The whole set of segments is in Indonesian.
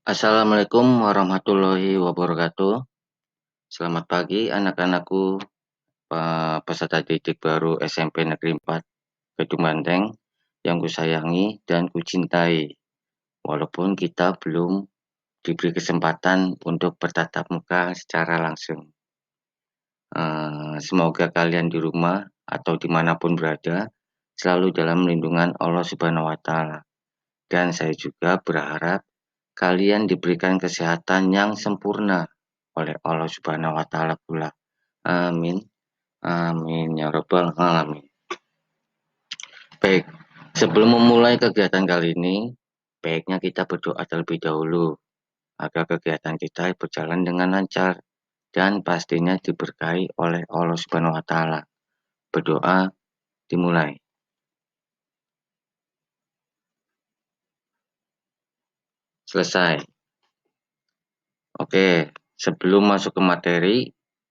Assalamualaikum warahmatullahi wabarakatuh. Selamat pagi anak-anakku, peserta didik baru SMP Negeri 4 Kedung Banteng yang kusayangi dan kucintai. Walaupun kita belum diberi kesempatan untuk bertatap muka secara langsung. Semoga kalian di rumah atau dimanapun berada selalu dalam lindungan Allah Subhanahu wa Ta'ala. Dan saya juga berharap kalian diberikan kesehatan yang sempurna oleh Allah Subhanahu wa Ta'ala pula. Amin. Amin ya rabbal alamin. Baik, sebelum memulai kegiatan kali ini, baiknya kita berdoa terlebih dahulu agar kegiatan kita berjalan dengan lancar dan pastinya diberkahi oleh Allah Subhanahu wa Ta'ala. Berdoa dimulai. Selesai. Oke, sebelum masuk ke materi,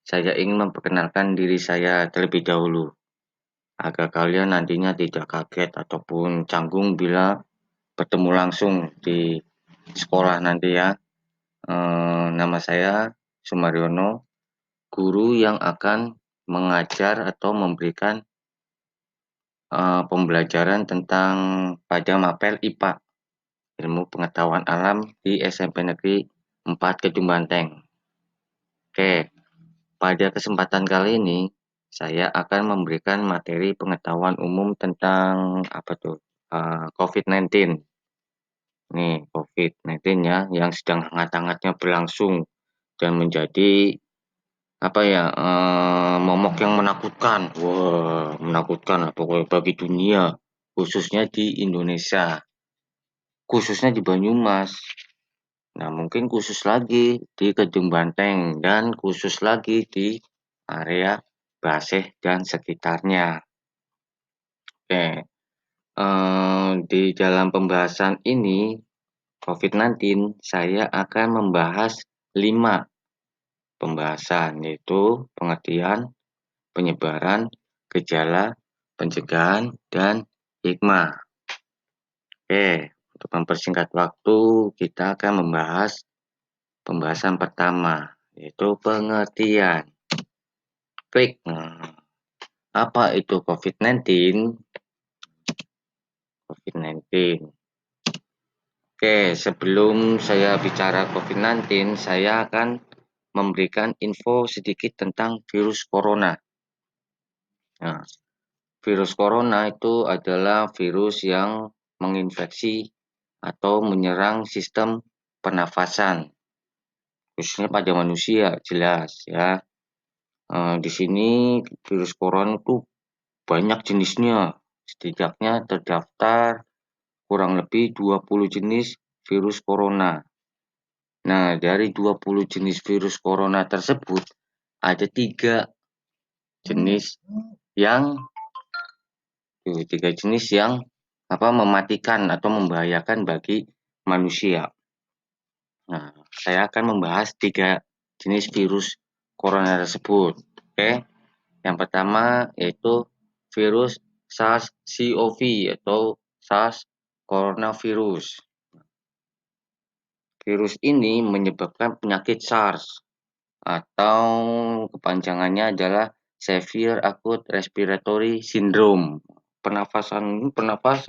saya ingin memperkenalkan diri saya terlebih dahulu, agar kalian nantinya tidak kaget ataupun canggung bila bertemu langsung di sekolah nanti ya. Nama saya Sumaryono, guru yang akan mengajar atau memberikan pembelajaran tentang pada mapel IPA, Ilmu Pengetahuan Alam di SMP Negeri 4 Kedung Banteng. Oke, pada kesempatan kali ini saya akan memberikan materi pengetahuan umum tentang apa tuh? COVID-19. Nih, COVID-19 ya yang sedang hangat-hangatnya berlangsung dan menjadi apa ya? Momok yang menakutkan. Wah, menakutkan lah pokoknya bagi dunia, khususnya di Indonesia, khususnya di Banyumas. Nah, mungkin khusus lagi di Kedung Banteng dan khusus lagi di area Baseh dan sekitarnya. Oke, di dalam pembahasan ini COVID-19 saya akan membahas 5 pembahasan, yaitu pengertian, penyebaran, gejala, pencegahan, dan hikmah. Oke, untuk mempersingkat waktu kita akan membahas pembahasan pertama, yaitu pengertian. Klik. Nah, apa itu COVID-19? COVID-19. Oke, sebelum saya bicara COVID-19, saya akan memberikan info sedikit tentang virus corona. Nah, virus corona itu adalah virus yang menginfeksi atau menyerang sistem pernafasan, khususnya pada manusia, jelas ya. Di sini virus corona itu banyak jenisnya, setidaknya terdaftar kurang lebih 20 jenis virus corona. Nah, dari 20 jenis virus corona tersebut, ada 3 jenis yang mematikan atau membahayakan bagi manusia. Nah, saya akan membahas 3 jenis virus corona tersebut. Oke. Yang pertama yaitu virus SARS-CoV atau SARS coronavirus. Virus ini menyebabkan penyakit SARS atau kepanjangannya adalah Severe Acute Respiratory Syndrome. Pernafasan,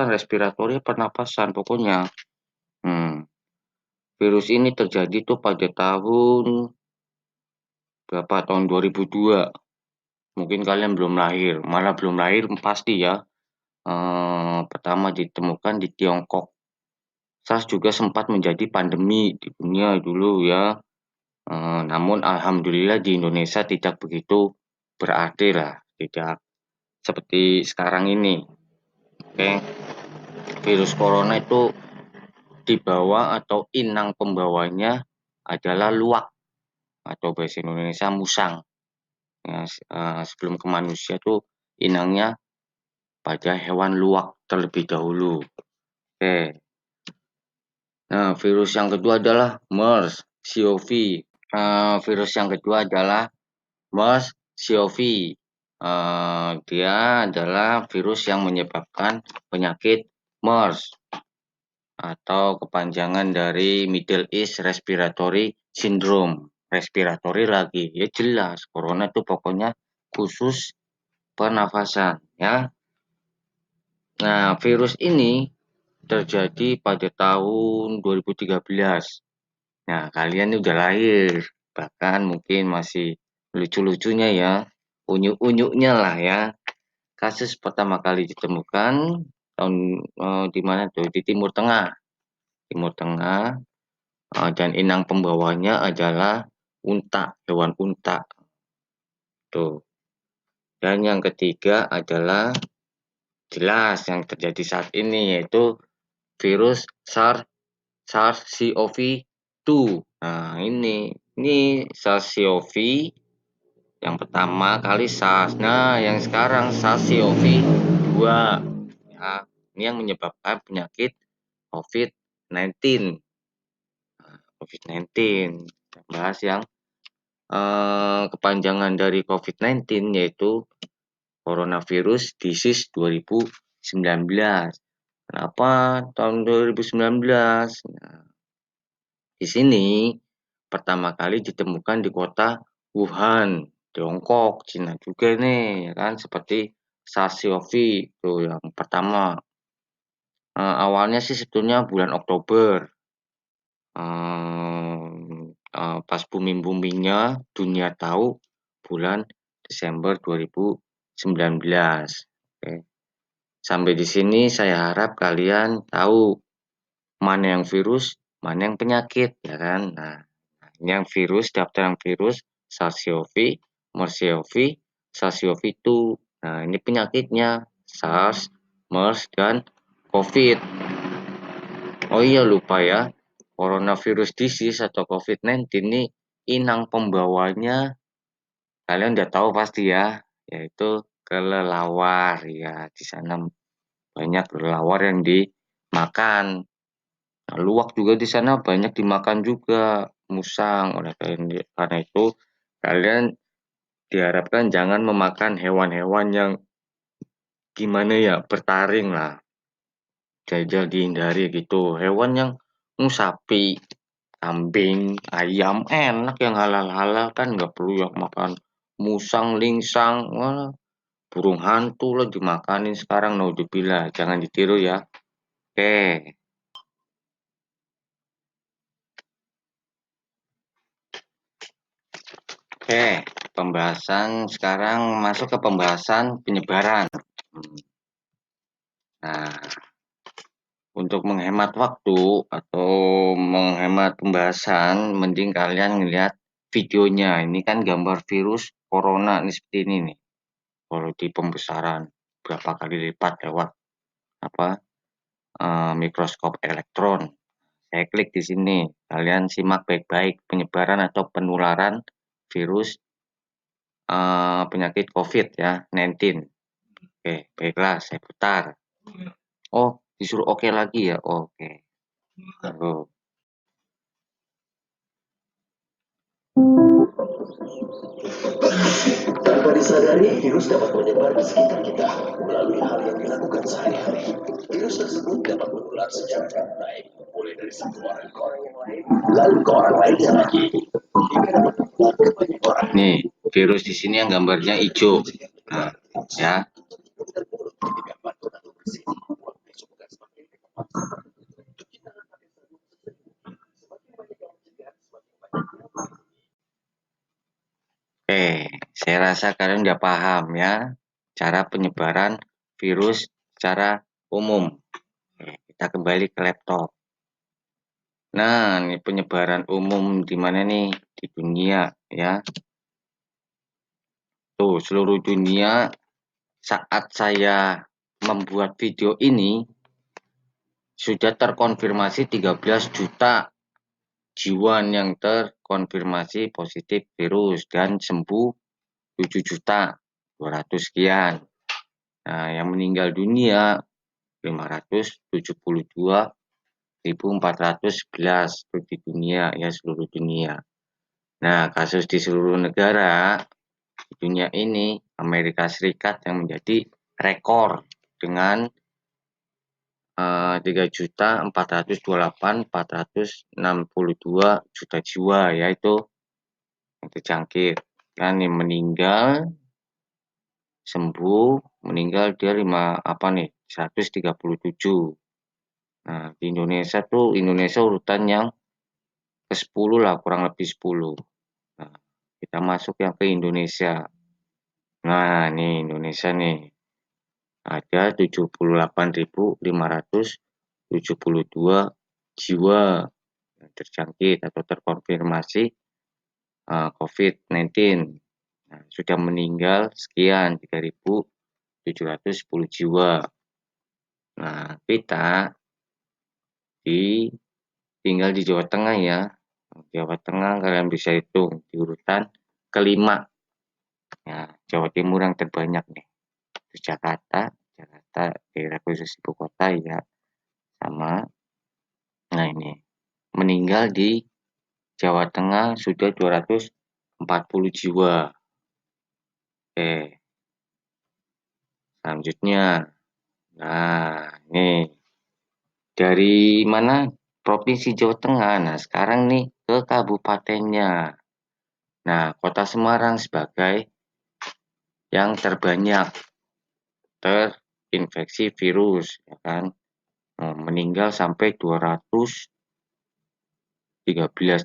respiratory, pernafasan pokoknya. Virus ini terjadi tuh pada tahun berapa? Tahun 2002. Mungkin kalian belum lahir, malah belum lahir pasti ya. Pertama ditemukan di Tiongkok. SARS juga sempat menjadi pandemi di dunia dulu ya. Namun alhamdulillah di Indonesia tidak begitu berarti lah, tidak seperti sekarang ini. Oke. Virus corona itu dibawa atau inang pembawanya adalah luwak atau bahasa Indonesia musang. Ya, sebelum ke manusia tuh inangnya pada hewan luwak terlebih dahulu. Oke. Nah, virus yang kedua adalah MERS-CoV. Virus yang kedua adalah MERS-CoV. Dia adalah virus yang menyebabkan penyakit MERS. atau kepanjangan dari Middle East Respiratory Syndrome. Respiratory lagi, ya jelas corona itu pokoknya khusus pernafasan ya. Nah, virus ini terjadi pada tahun 2013. Nah, kalian ini udah lahir, bahkan mungkin masih lucu-lucunya ya, unyu-unyunya lah ya. Kasus pertama kali ditemukan tahun di mana tuh? Di Timur Tengah. Timur Tengah, dan inang pembawanya adalah unta, hewan unta. Tuh. Dan yang ketiga adalah jelas yang terjadi saat ini yaitu virus SARS-CoV-2. Nah, ini SARS-CoV yang pertama kali SARS. Nah, yang sekarang SARS-CoV-2. Ya, ini yang menyebabkan penyakit COVID-19. COVID-19. Bahas yang kepanjangan dari COVID-19 yaitu Coronavirus Disease 2019. Kenapa tahun 2019? Nah, di sini pertama kali ditemukan di kota Wuhan, Tiongkok, Cina juga nih, ya kan? Seperti SARS-CoV itu yang pertama. Awalnya sih sebetulnya bulan Oktober. Pas booming-boomingnya dunia tahu bulan Desember 2019. Oke. Sampai di sini saya harap kalian tahu mana yang virus, mana yang penyakit, ya kan? Nah, ini yang virus, daftar yang virus, SARS-CoV, MERS-CoV, SARS-CoV-2. Nah, ini penyakitnya, SARS, MERS, dan COVID. Oh iya lupa ya, coronavirus disease atau COVID-19 ini inang pembawanya kalian udah tahu pasti ya, yaitu kelelawar ya. Di sana banyak kelelawar yang dimakan. Nah, luwak juga di sana banyak dimakan juga, musang. Oleh karena itu kalian diharapkan jangan memakan hewan-hewan yang gimana ya, bertaring lah. Jajal dihindari gitu. Hewan yang sapi, kambing, ayam enak yang halal-halal kan nggak perlu yang makan musang, lingsang, wah, burung hantu lah dimakanin sekarang naudzubillah, jangan ditiru ya. Oke, oke, pembahasan sekarang masuk ke pembahasan penyebaran. Nah, untuk menghemat waktu atau menghemat pembahasan, mending kalian ngeliat videonya. Ini kan gambar virus corona nih seperti ini nih. Kalau di pembesaran berapa kali lipat lewat apa mikroskop elektron. Saya klik di sini. Kalian simak baik-baik penyebaran atau penularan virus penyakit COVID ya, 19. Oke, baiklah, saya putar. Oh, disuruh oke lagi ya. Oke. Lalu, tanpa disadari, virus dapat menyebar di sekitar kita melalui hal yang dilakukan sehari-hari. Virus tersebut dapat menular secara rantai, mulai dari satu orang ke orang yang lain, lalu ke orang lainnya lagi, hingga dapat menular ke banyak orang. nih, virus di sini yang gambarnya hijau. Nah, ya. Oke, saya rasa kalian udah paham ya cara penyebaran virus secara umum. Oke, kita kembali ke laptop. Nah, ini penyebaran umum di mana nih? Di dunia ya. Tuh, seluruh dunia saat saya membuat video ini sudah terkonfirmasi 13 juta jiwa yang terkonfirmasi positif virus dan sembuh 7.200.000 sekian. Nah, yang meninggal dunia 572.411 di dunia ya, seluruh dunia. Nah, kasus di seluruh negara di dunia ini Amerika Serikat yang menjadi rekor dengan 3.428.462 jiwa ya itu yang terjangkit. Kan yang meninggal sembuh meninggal dia 137. Nah, di Indonesia urutan yang ke-10 lah, kurang lebih 10. Nah, kita masuk yang ke Indonesia. Nah, nih Indonesia nih. Ada 78.572 jiwa yang terjangkit atau terkonfirmasi COVID-19. Nah, sudah meninggal sekian 3.710 jiwa. Nah, kita tinggal di Jawa Tengah ya. Jawa Tengah kalian bisa hitung di urutan kelima. Ya, Jawa Timur yang terbanyak nih. Terus Jakarta daerah khusus ibu kota ya sama. Nah ini meninggal di Jawa Tengah sudah 240 jiwa. Oke, selanjutnya. Nah, ini dari mana? Provinsi Jawa Tengah. Nah, sekarang nih ke kabupatennya. Nah, Kota Semarang sebagai yang terbanyak terinfeksi virus, ya kan? Meninggal sampai 213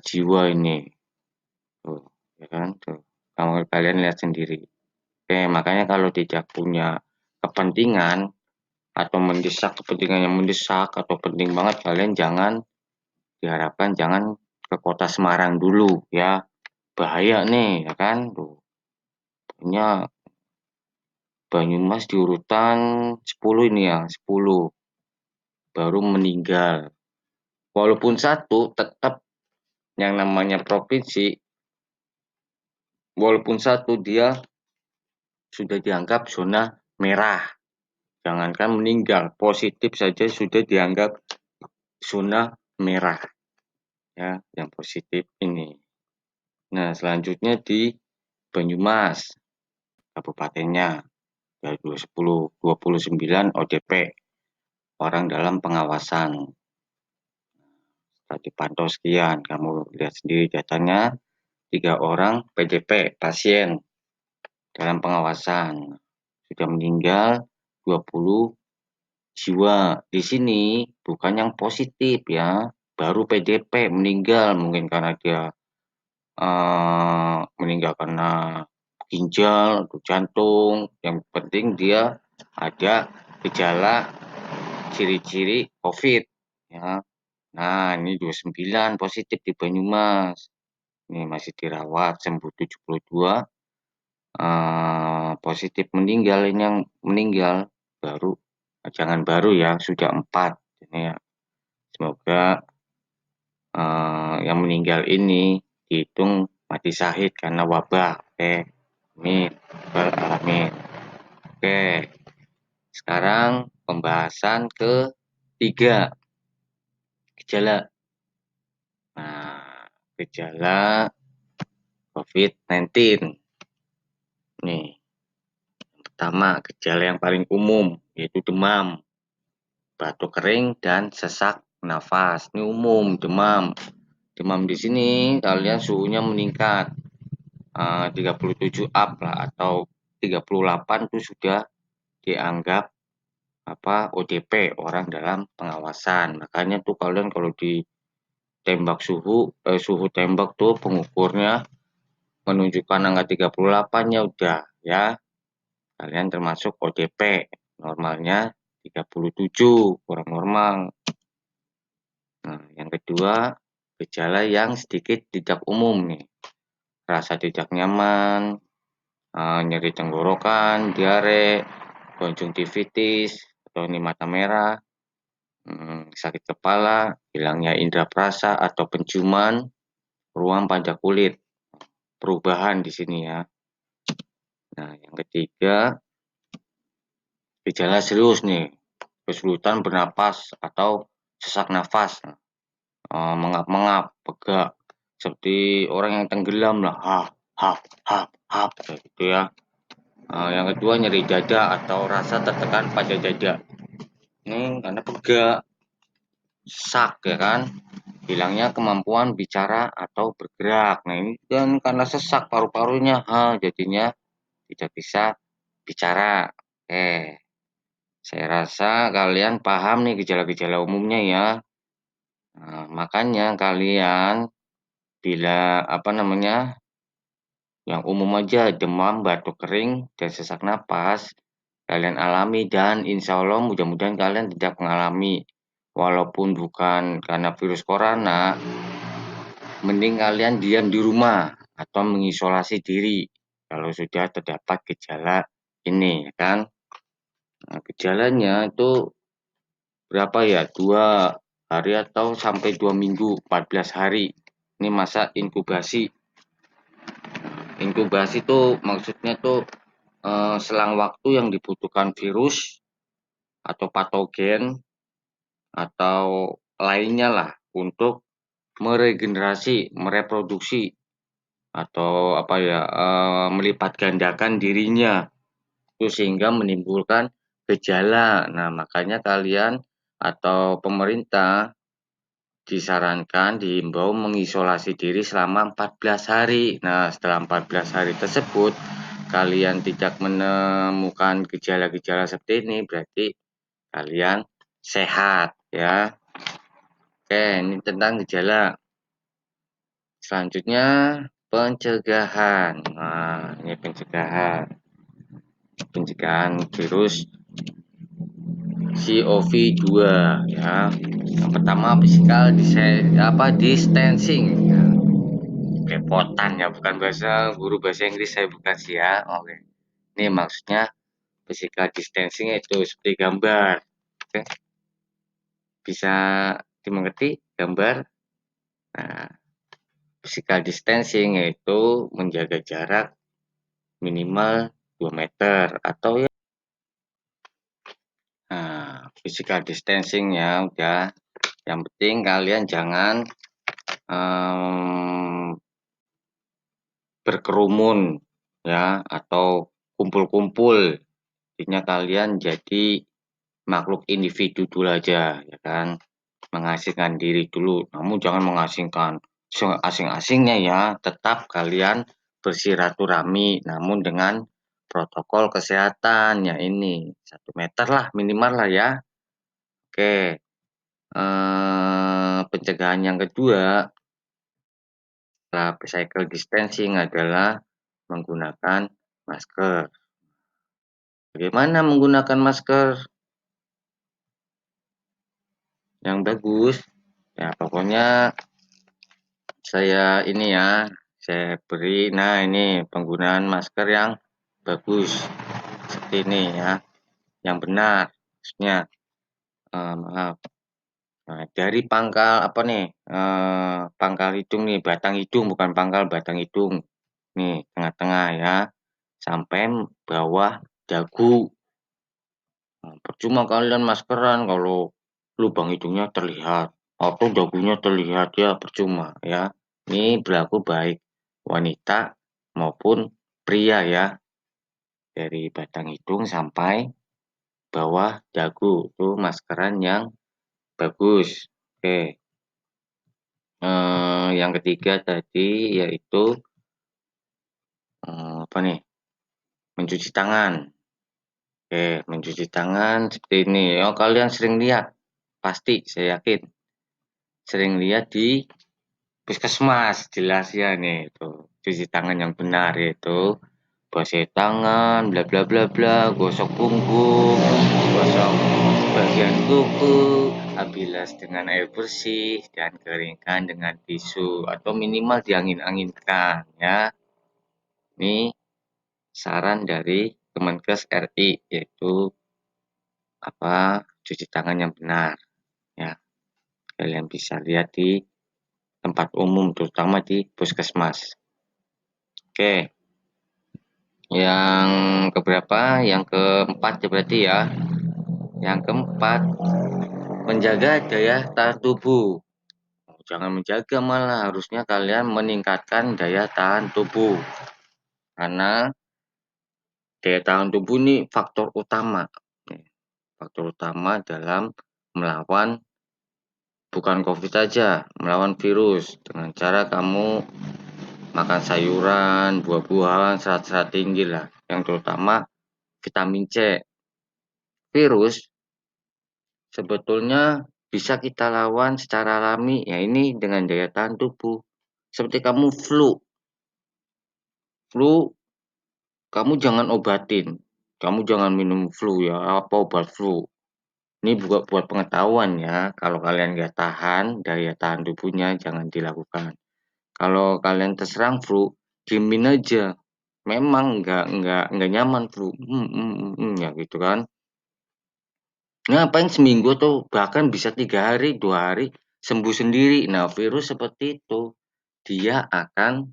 jiwa ini. Tuh, ya kan? Tuh, kalian lihat sendiri. Oke, makanya kalau tidak punya kepentingan atau kepentingan yang mendesak atau penting banget, kalian diharapkan jangan ke Kota Semarang dulu ya. Bahaya nih, ya kan? Tuh. Punya Banyumas di urutan 10 ini ya, 10 baru meninggal. Walaupun satu, tetap yang namanya provinsi, walaupun satu dia sudah dianggap zona merah. Jangankan meninggal, positif saja sudah dianggap zona merah. Ya, yang positif ini. Nah, selanjutnya di Banyumas, kabupatennya. Dari 29 ODP, orang dalam pengawasan. Setelah dipantau sekian, kamu lihat sendiri datanya, 3 orang PDP, pasien dalam pengawasan. Sudah meninggal 20 jiwa. Di sini bukan yang positif ya, baru PDP meninggal mungkin karena dia meninggal karena ginjal atau jantung. Yang penting dia ada gejala ciri-ciri COVID ya. Nah, ini 29 positif di Banyumas. Ini masih dirawat, sembuh 72. Positif meninggal, ini yang meninggal baru, jangan baru ya, sudah 4. Ini ya. Semoga yang meninggal ini dihitung mati syahid karena wabah. Oke, amin. Amin. Oke, sekarang pembahasan ketiga, gejala. Nah, gejala COVID-19. Nih, pertama gejala yang paling umum yaitu demam, batuk kering dan sesak nafas. Ini umum demam. Demam di sini kalian suhunya meningkat 37 up lah atau 38 itu sudah dianggap ODP, orang dalam pengawasan. Makanya tuh kalian kalau ditembak suhu tembak tuh pengukurnya menunjukkan angka 38 ya udah ya kalian termasuk ODP, normalnya 37, kurang normal. Nah, yang kedua, gejala yang sedikit tidak umum nih. Rasa tidak nyaman, nyeri tenggorokan, diare, konjungtivitis, atau ini mata merah, sakit kepala, hilangnya indera perasa atau penciuman, ruam panca kulit. Perubahan di sini ya. Nah, yang ketiga, gejala serius nih, kesulitan bernapas atau sesak nafas, mengap-mengap, pegak, seperti orang yang tenggelam lah, kayak gitu ya. Yang kedua, nyeri dada atau rasa tertekan pada dada. Ini karena pegak, sesak ya kan, hilangnya kemampuan bicara atau bergerak. Nah ini kan karena sesak paru-parunya, jadinya tidak bisa bicara. Saya rasa kalian paham nih gejala-gejala umumnya ya. Nah, makanya kalian bila apa namanya, yang umum aja demam, batuk kering, dan sesak napas, kalian alami dan insya Allah mudah-mudahan kalian tidak mengalami. Walaupun bukan karena virus corona, mending kalian diam di rumah atau mengisolasi diri kalau sudah terdapat gejala ini, ya kan? Nah, gejalanya itu berapa ya? 2 hari atau sampai 2 minggu, 14 hari. Ini masa inkubasi. Inkubasi itu maksudnya tuh selang waktu yang dibutuhkan virus atau patogen atau lainnya lah untuk meregenerasi, mereproduksi atau apa ya, melipat gandakan dirinya, itu sehingga menimbulkan gejala. Nah, makanya kalian atau pemerintah disarankan, dihimbau mengisolasi diri selama 14 hari. Nah, setelah 14 hari tersebut kalian tidak menemukan gejala-gejala seperti ini, berarti kalian sehat ya. Oke, ini tentang gejala. Selanjutnya pencegahan. Nah, ini pencegahan. Pencegahan virus COVID-2 ya. Yang pertama physical distancing. Ya. Kepotan ya, bukan guru bahasa Inggris saya bukan sih ya. Oke. Ini maksudnya physical distancing itu seperti gambar. Oke. Bisa dimengerti gambar? Nah, physical distancing yaitu menjaga jarak minimal 2 meter atau ya physical distancing ya udah. Yang penting kalian jangan berkerumun ya atau kumpul-kumpul. Intinya kalian jadi makhluk individu dulu aja ya kan. Mengasingkan diri dulu, namun jangan mengasingkan asing-asingnya ya. Tetap kalian bersiraturahmi namun dengan protokol kesehatan ya ini 1 meter lah minimal lah ya. Oke, pencegahan yang kedua setelah physical distancing adalah menggunakan masker. Bagaimana menggunakan masker yang bagus? Ya pokoknya saya ini ya, saya beri nah ini penggunaan masker yang bagus seperti ini ya, yang benar maksudnya, maaf, dari pangkal apa nih, pangkal hidung nih, batang hidung bukan pangkal, batang hidung, nih tengah-tengah ya, sampai bawah dagu. Percuma kalian maskeran kalau lubang hidungnya terlihat atau dagunya terlihat ya percuma ya. Ini berlaku baik wanita maupun pria ya. Dari batang hidung sampai bawah dagu itu maskeran yang bagus. Oke. Yang ketiga tadi yaitu apa nih? Mencuci tangan. Oke, mencuci tangan seperti ini. Oh, kalian sering lihat, pasti saya yakin sering lihat di puskesmas, jelas ya nih itu cuci tangan yang benar yaitu basuh tangan, bla bla bla bla, gosok punggung, gosok bagian kuku, bilas dengan air bersih dan keringkan dengan tisu atau minimal diangin-anginkan ya. Ini saran dari Kemenkes RI yaitu apa cuci tangan yang benar ya. Kalian bisa lihat di tempat umum terutama di puskesmas. Oke, yang keberapa? Yang keempat ya berarti ya. Yang keempat, menjaga daya tahan tubuh. Jangan menjaga malah harusnya kalian meningkatkan daya tahan tubuh. Karena daya tahan tubuh ini faktor utama. faktor utama dalam melawan bukan COVID saja, melawan virus dengan cara kamu makan sayuran, buah-buahan, serat-serat tinggi lah, yang terutama vitamin C. Virus sebetulnya bisa kita lawan secara alami, ya ini dengan daya tahan tubuh. Seperti kamu flu kamu jangan obatin, kamu jangan minum flu ya, apa obat flu. Ini buat pengetahuan ya, kalau kalian nggak tahan, daya tahan tubuhnya jangan dilakukan. Kalau kalian terserang flu, diemin aja. Memang nggak nyaman flu, ya gitu kan. Ngapain seminggu tuh bahkan bisa 3 hari, 2 hari sembuh sendiri. Nah, virus seperti itu, dia akan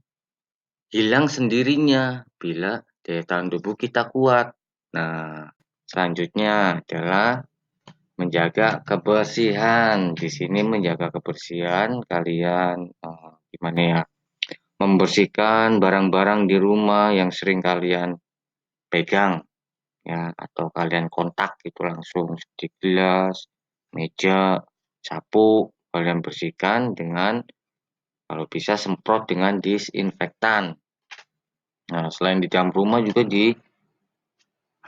hilang sendirinya bila daya tahan tubuh kita kuat. Nah, selanjutnya adalah menjaga kebersihan. Di sini menjaga kebersihan kalian gimana ya? Membersihkan barang-barang di rumah yang sering kalian pegang ya atau kalian kontak gitu langsung seperti gelas, meja, sapu kalian bersihkan dengan kalau bisa semprot dengan disinfektan. Nah, selain di dalam rumah juga di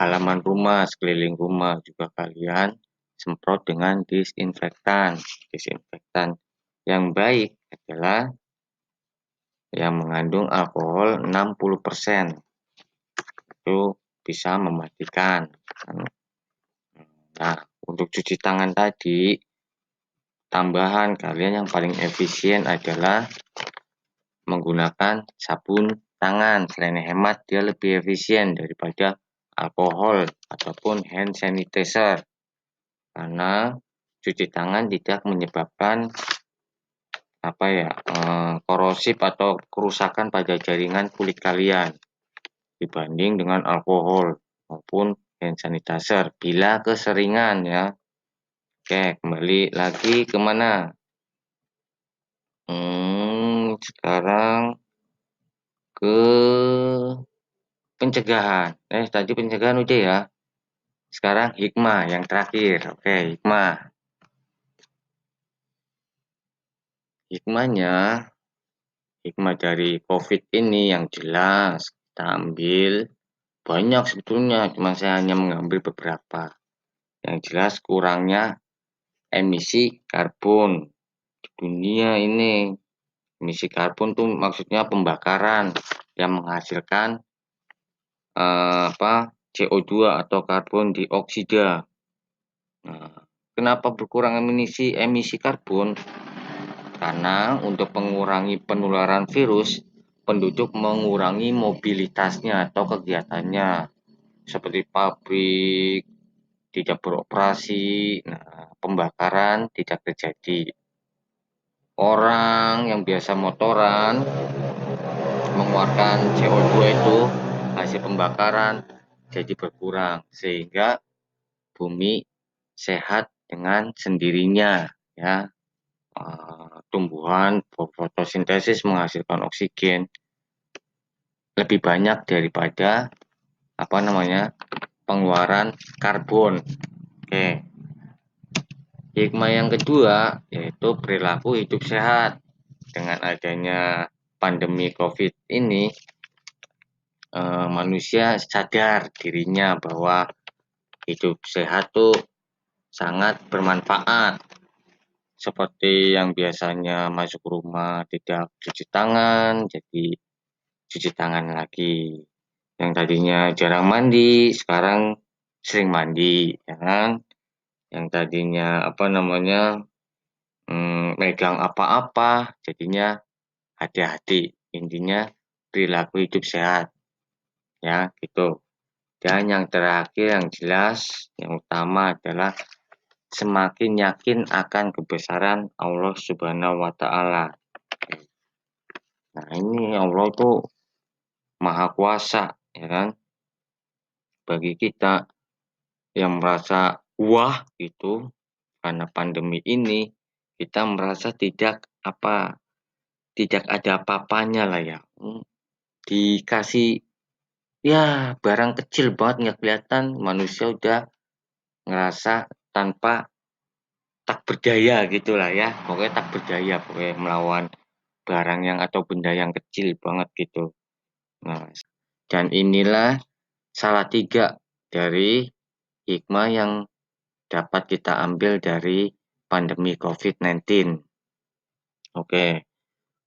halaman rumah, sekeliling rumah juga kalian semprot dengan disinfektan. Disinfektan yang baik adalah yang mengandung alkohol 60%. Itu bisa mematikan. Nah, untuk cuci tangan tadi, tambahan kalian yang paling efisien adalah menggunakan sabun tangan. Selain hemat, dia lebih efisien daripada alkohol ataupun hand sanitizer. Karena cuci tangan tidak menyebabkan korosif atau kerusakan pada jaringan kulit kalian dibanding dengan alkohol maupun hand sanitizer bila keseringan ya. Oke, kembali lagi ke mana? Sekarang ke pencegahan. Tadi pencegahan udah ya. Sekarang hikmah yang terakhir. Oke, hikmah. Hikmah dari COVID ini yang jelas kita ambil banyak sebetulnya, cuma saya hanya mengambil beberapa. Yang jelas kurangnya emisi karbon di dunia ini. Emisi karbon tuh maksudnya pembakaran yang menghasilkan CO2 atau karbon dioksida. Nah, kenapa berkurang emisi karbon? Karena untuk mengurangi penularan virus, penduduk mengurangi mobilitasnya atau kegiatannya, seperti pabrik tidak beroperasi, nah, pembakaran tidak terjadi. Orang yang biasa motoran mengeluarkan CO2 itu hasil pembakaran jadi berkurang sehingga bumi sehat dengan sendirinya ya. Tumbuhan fotosintesis menghasilkan oksigen lebih banyak daripada pengeluaran karbon. Oke. Hikmah yang kedua yaitu perilaku hidup sehat. Dengan adanya pandemi COVID ini, manusia sadar dirinya bahwa hidup sehat tuh sangat bermanfaat. Seperti yang biasanya masuk rumah tidak cuci tangan, jadi cuci tangan lagi. Yang tadinya jarang mandi, sekarang sering mandi, ya kan? Yang tadinya megang apa-apa, jadinya hati-hati. Intinya perilaku hidup sehat, ya gitu. Dan yang terakhir yang jelas, yang utama adalah semakin yakin akan kebesaran Allah Subhanahu wa Ta'ala. Nah, ini Allah itu Maha Kuasa, ya kan? Bagi kita yang merasa wah gitu karena pandemi ini, kita merasa tidak ada apa-apanya lah ya. Dikasih ya barang kecil banget nggak kelihatan, manusia udah ngerasa tanpa tak berdaya gitulah ya, pokoknya tak berdaya pokoknya melawan barang yang atau benda yang kecil banget gitu. Nah, dan inilah salah 3 dari hikmah yang dapat kita ambil dari pandemi COVID-19. Oke,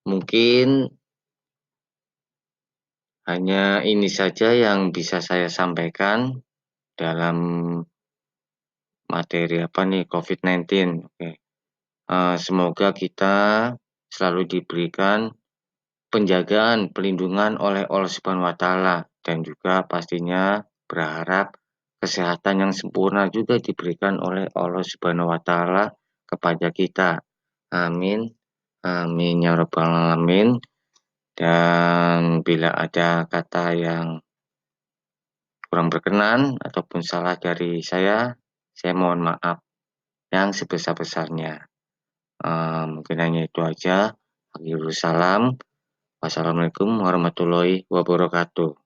mungkin hanya ini saja yang bisa saya sampaikan dalam materi apa nih, COVID-19. Oke, semoga kita selalu diberikan penjagaan, pelindungan oleh Allah Subhanahu wa Ta'ala, dan juga pastinya berharap kesehatan yang sempurna juga diberikan oleh Allah Subhanahu wa Ta'ala kepada kita. Amin. Amin ya rabbal alamin. Dan bila ada kata yang kurang berkenan ataupun salah dari saya mohon maaf yang sebesar-besarnya. Mungkin hanya itu aja. Akhirul salam. Wassalamualaikum warahmatullahi wabarakatuh.